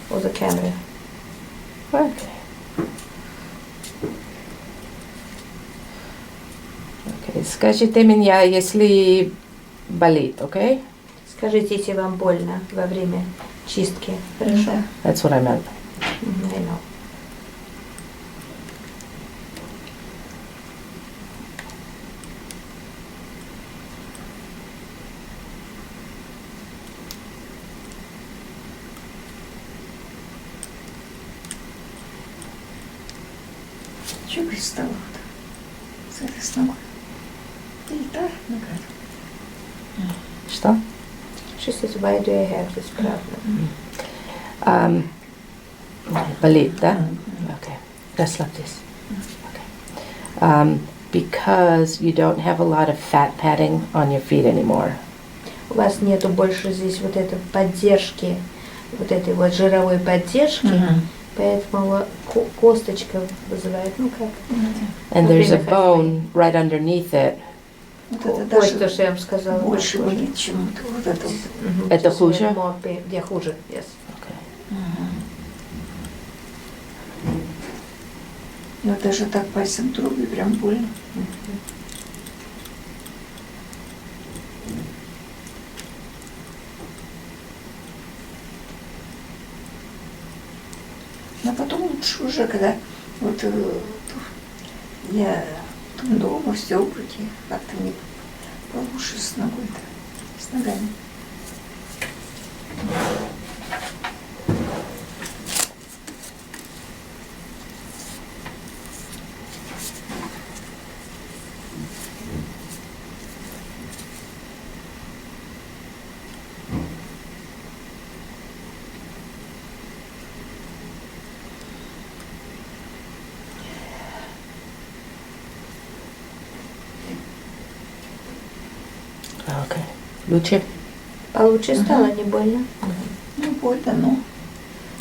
or the camera. Okay. Okay. Скажите меня, если болит, okay? Скажите, если вам больно во время чистки. Хорошо? That's what I meant. I know. Чего пристала с этой сногой? Или нога? Что? She says, why do I have this problem? Болит, да? Okay. Just like this. Okay. Because you don't have a lot of fat padding on your feet anymore. У вас нету больше здесь вот этой поддержки, вот этой вот жировой поддержки, поэтому косточка вызывает, ну как? And there's a bone right underneath it. Вот это Вот даже то, что я вам сказала. больше болит, чем вот это. Это хуже? Где хуже, yes. Okay. Но даже так пальцем трогаю, прям больно. Но потом лучше уже, когда вот я дома все вроде как-то не получше с ногой-то, с ногами. Okay. Лучше? Получше стало, не больно? Ну, больно, но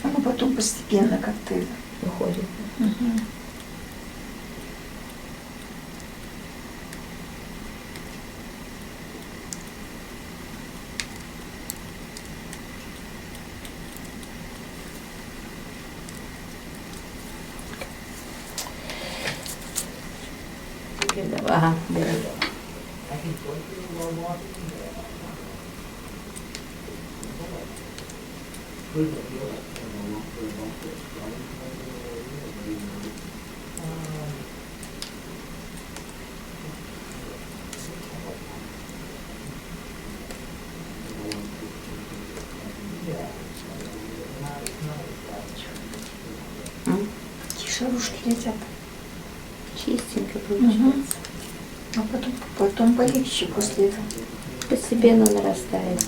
оно потом постепенно как-то Выходит. Ага, такие шарушки летят. чистенько получается. А потом полегче после этого. Постепенно нарастает.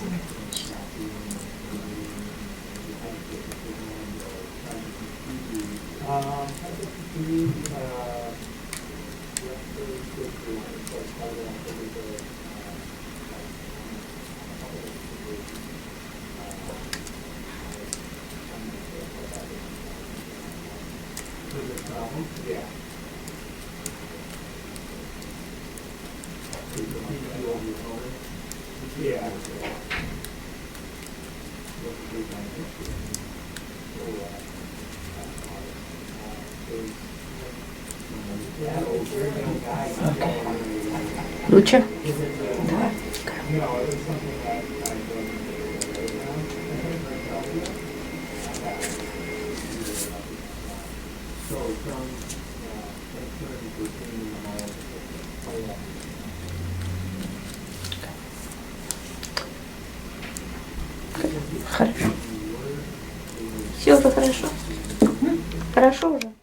Okay. Лучше? Да. Хорошо. Все уже хорошо. Хорошо уже.